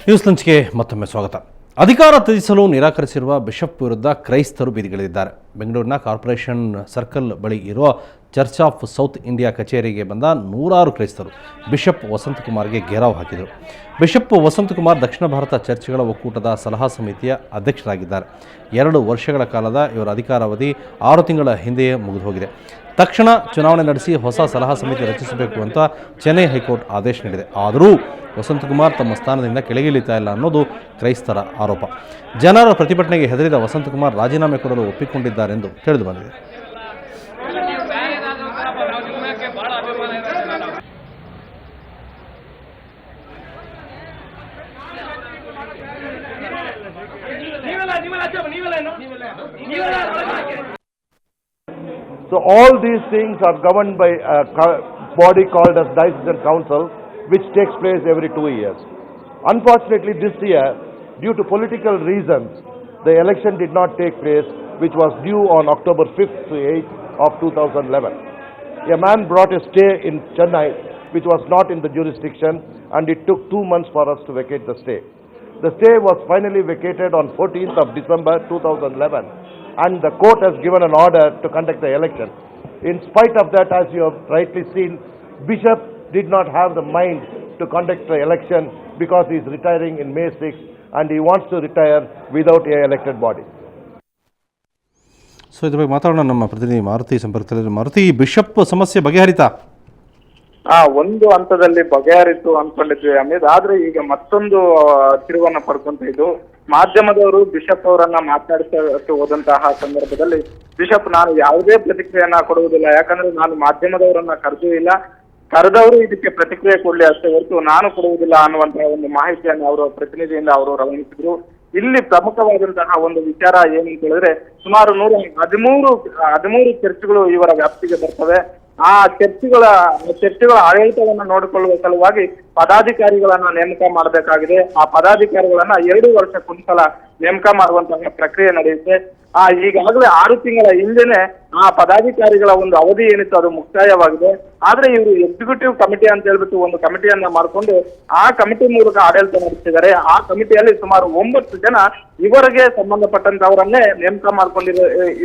News ಲಂಚ್ಗೆ ಮತ್ತೊಮ್ಮೆ ಸ್ವಾಗತ. ಅಧಿಕಾರ ತ್ಯಜಿಸಲು ನಿರಾಕರಿಸಿರುವ ಬಿಷಪ್ ವಿರುದ್ಧ ಕ್ರೈಸ್ತರು ಬೀದಿಗಿಳಿದಿದ್ದಾರೆ. ಬೆಂಗಳೂರಿನ ಕಾರ್ಪೊರೇಷನ್ ಸರ್ಕಲ್ ಬಳಿ ಇರುವ ಚರ್ಚ್ ಆಫ್ ಸೌತ್ ಇಂಡಿಯಾ ಕಚೇರಿಗೆ ಬಂದ ನೂರಾರು ಕ್ರೈಸ್ತರು ಬಿಷಪ್ ವಸಂತಕುಮಾರ್ಗೆ ಘೇರಾವ್ ಹಾಕಿದರು. ಬಿಷಪ್ ವಸಂತಕುಮಾರ್ ದಕ್ಷಿಣ ಭಾರತ ಚರ್ಚ್ಗಳ ಒಕ್ಕೂಟದ ಸಲಹಾ ಸಮಿತಿಯ ಅಧ್ಯಕ್ಷರಾಗಿದ್ದಾರೆ. 2 ವರ್ಷಗಳ ಕಾಲದ ಇವರ ಅಧಿಕಾರಾವಧಿ 6 ತಿಂಗಳ ಹಿಂದೆಯೇ ಮುಗಿದು ಹೋಗಿದೆ. ತಕ್ಷಣ ಚುನಾವಣೆ ನಡೆಸಿ ಹೊಸ ಸಲಹಾ ಸಮಿತಿ ರಚಿಸಬೇಕು ಅಂತ ಚೆನ್ನೈ ಹೈಕೋರ್ಟ್ ಆದೇಶ ನೀಡಿದೆ. ಆದರೂ ವಸಂತಕುಮಾರ್ ತಮ್ಮ ಸ್ಥಾನದಿಂದ ಕೆಳಗಿಳಿತಾ ಇಲ್ಲ ಅನ್ನೋದು ಕ್ರೈಸ್ತರ ಆರೋಪ. ಜನರ ಪ್ರತಿಭಟನೆಗೆ ಹೆದರಿದ ವಸಂತಕುಮಾರ್ ರಾಜೀನಾಮೆ ಕೊಡಲು ಒಪ್ಪಿಕೊಂಡಿದ್ದಾರೆಂದು ತಿಳಿದು ಬಂದಿದೆ. So all these things are governed by a body called as Diocesan Council, which takes place every 2 years. Unfortunately, this year, due to political reasons, the election did not take place, which was due on October 5th to 8th of 2011. A man brought a stay in Chennai, which was not in the jurisdiction, and it took 2 months for us to vacate the stay. The stay was finally vacated on 14th of December 2011, and the court has given an order to conduct the election. In spite of that, as you have rightly seen, Bishop did not have the mind to conduct the election because he is retiring in May 6th and he wants to retire without a elected body. So ಇದ್ರ ಬಗ್ಗೆ ಮಾತಾಡೋಣ. ನಮ್ಮ ಪ್ರತಿನಿಧಿ ಮಾರುತಿ ಸಂಪರ್ಕದಲ್ಲಿ. Maruti, bishop ಸಮಸ್ಯೆ ಬಗೆಹರಿತಾ? ಒಂದು ಹಂತದಲ್ಲಿ ಬಗೆಹರಿತು ಅನ್ಕೊಂಡಿದ್ವಿ ಅಮಿತ್. ಆದ್ರೆ ಈಗ ಮತ್ತೊಂದು ತಿರುವನ್ನ ಪಡ್ಕೊಂತ ಇದ್ದು, ಮಾಧ್ಯಮದವರು ಬಿಷಪ್ ಅವರನ್ನ ಮಾತನಾಡಿಸಕ್ಕೆ ಹೋದಂತಹ ಸಂದರ್ಭದಲ್ಲಿ ಬಿಷಪ್ ನಾನು ಯಾವುದೇ ಪ್ರತಿಕ್ರಿಯೆಯನ್ನ ಕೊಡುವುದಿಲ್ಲ, ಯಾಕಂದ್ರೆ ನಾನು ಮಾಧ್ಯಮದವರನ್ನ ಕರೆದೂ ಇಲ್ಲ, ಕರೆದವರು ಇದಕ್ಕೆ ಪ್ರತಿಕ್ರಿಯೆ ಕೊಡ್ಲಿ ಅಷ್ಟೇ ಹೊರತು ನಾನು ಕೊಡುವುದಿಲ್ಲ ಅನ್ನುವಂತಹ ಒಂದು ಮಾಹಿತಿಯನ್ನು ಅವರ ಪ್ರತಿನಿಧಿಯಿಂದ ಅವರು ರವಾನಿಸಿದ್ರು. ಇಲ್ಲಿ ಪ್ರಮುಖವಾದಂತಹ ಒಂದು ವಿಚಾರ ಏನಂತ ಹೇಳಿದ್ರೆ, ಸುಮಾರು 113 ಚರ್ಚ್ಗಳು ಇವರ ವ್ಯಾಪ್ತಿಗೆ ಬರ್ತವೆ. ಆ ಚರ್ಚ್ಗಳ ಆಡಳಿತವನ್ನ ನೋಡಿಕೊಳ್ಳುವ ಸಲುವಾಗಿ ಪದಾಧಿಕಾರಿಗಳನ್ನ ನೇಮಕ ಮಾಡಬೇಕಾಗಿದೆ. ಆ ಪದಾಧಿಕಾರಿಗಳನ್ನ 2 ವರ್ಷಕ್ಕೊಂದ್ಸಲ ನೇಮಕ ಮಾಡುವಂತಹ ಪ್ರಕ್ರಿಯೆ ನಡೆಯುತ್ತೆ. ಈಗಾಗಲೇ 6 ತಿಂಗಳ ಹಿಂದೆನೆ ಆ ಪದಾಧಿಕಾರಿಗಳ ಒಂದು ಅವಧಿ ಏನಿತ್ತು ಅದು ಮುಕ್ತಾಯವಾಗಿದೆ. ಆದ್ರೆ ಇವರು ಎಕ್ಸಿಕ್ಯೂಟಿವ್ ಕಮಿಟಿ ಅಂತ ಹೇಳ್ಬಿಟ್ಟು ಒಂದು ಕಮಿಟಿಯನ್ನ ಮಾಡಿಕೊಂಡು ಆ ಕಮಿಟಿ ಮೂಲಕ ಆಡಳಿತ ನಡೆಸಿದ್ದಾರೆ. ಆ ಕಮಿಟಿಯಲ್ಲಿ ಸುಮಾರು 9 ಜನ ಇವರಿಗೆ ಸಂಬಂಧಪಟ್ಟಂತವರನ್ನೇ ನೇಮಕ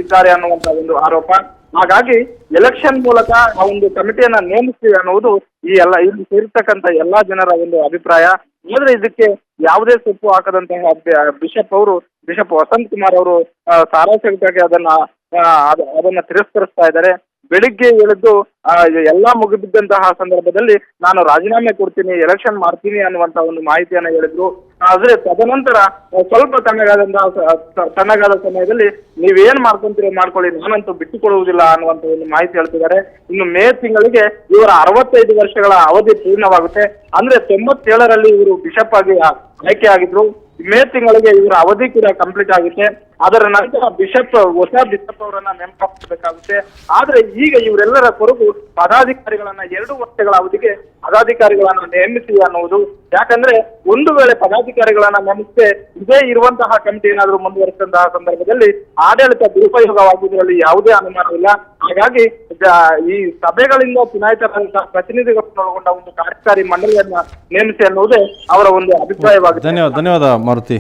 ಇದ್ದಾರೆ ಅನ್ನುವಂತ ಒಂದು ಆರೋಪ. ಹಾಗಾಗಿ ಎಲೆಕ್ಷನ್ ಮೂಲಕ ಆ ಒಂದು ಕಮಿಟಿಯನ್ನ ನೇಮಿಸ್ತೀವಿ ಅನ್ನುವುದು ಇಲ್ಲಿ ಸೇರಿರ್ತಕ್ಕಂಥ ಎಲ್ಲಾ ಜನರ ಒಂದು ಅಭಿಪ್ರಾಯ. ಆದ್ರೆ ಇದಕ್ಕೆ ಯಾವುದೇ ಸೊಪ್ಪು ಹಾಕದಂತಹ ಬಿಷಪ್ ವಸಂತಕುಮಾರ್ ಅವರು ಸಾರಾಸಗಟಾಗಿ ಅದನ್ನ ತಿರಸ್ಕರಿಸ್ತಾ ಇದ್ದಾರೆ. ಬೆಳಿಗ್ಗೆ ಎಳೆದು ಎಲ್ಲಾ ಮುಗಿಬಿದ್ದಂತಹ ಸಂದರ್ಭದಲ್ಲಿ ನಾನು ರಾಜೀನಾಮೆ ಕೊಡ್ತೀನಿ, ಎಲೆಕ್ಷನ್ ಮಾಡ್ತೀನಿ ಅನ್ನುವಂತ ಒಂದು ಮಾಹಿತಿಯನ್ನ ಹೇಳಿದ್ರು. ಆದ್ರೆ ತದನಂತರ ಸ್ವಲ್ಪ ತಣ್ಣಗಾದ ಸಮಯದಲ್ಲಿ ನೀವೇನ್ ಮಾಡ್ಕೊಳ್ಳಿ, ನಾನಂತೂ ಬಿಟ್ಟುಕೊಡುವುದಿಲ್ಲ ಅನ್ನುವಂತ ಒಂದು ಮಾಹಿತಿ ಹೇಳ್ತಿದ್ದಾರೆ. ಇನ್ನು ಮೇ ತಿಂಗಳಿಗೆ ಇವರ 65 ವರ್ಷಗಳ ಅವಧಿ ಪೂರ್ಣವಾಗುತ್ತೆ. ಅಂದ್ರೆ 97ರಲ್ಲಿ ಇವರು ಬಿಷಪ್ ಆಗಿ ಆಯ್ಕೆ ಆಗಿದ್ರು. ಮೇ ತಿಂಗಳಿಗೆ ಇವರ ಅವಧಿ ಕೂಡ ಕಂಪ್ಲೀಟ್ ಆಗುತ್ತೆ. ಅದರ ನಂತರ ಹೊಸ ಬಿಷಪ್ ಅವರನ್ನ ನೇಮಕ ಮಾಡಬೇಕಾಗುತ್ತೆ. ಆದ್ರೆ ಈಗ ಇವರೆಲ್ಲರ ಕೊರಗು ಪದಾಧಿಕಾರಿಗಳನ್ನ 2 ವರ್ಷಗಳ ಅವಧಿಗೆ ಪದಾಧಿಕಾರಿಗಳನ್ನ ನೇಮಿಸಿ ಅನ್ನುವುದು. ಯಾಕಂದ್ರೆ ಒಂದು ವೇಳೆ ಪದಾಧಿಕಾರಿಗಳನ್ನ ನೇಮಿಸದೆ ಇದೇ ಇರುವಂತಹ ಕಮಿಟಿ ಏನಾದರೂ ಮುಂದುವರಿಸಿದಂತಹ ಸಂದರ್ಭದಲ್ಲಿ ಆಡಳಿತ ದುರುಪಯೋಗವಾಗುವುದರಲ್ಲಿ ಯಾವುದೇ ಅನುಮಾನವಿಲ್ಲ. ಹಾಗಾಗಿ ಈ ಸಭೆಗಳಿಂದ ಚುನಾಯಿತರಾದಂತಹ ಪ್ರತಿನಿಧಿಗಳನ್ನು ಒಳಗೊಂಡ ಒಂದು ಕಾರ್ಯಕಾರಿ ಮಂಡಳಿಯನ್ನ ನೇಮಿಸಿ ಅನ್ನುವುದೇ ಅವರ ಒಂದು ಅಭಿಪ್ರಾಯವಾಗಿದೆ. ಧನ್ಯವಾದ ಮಾರುತಿ.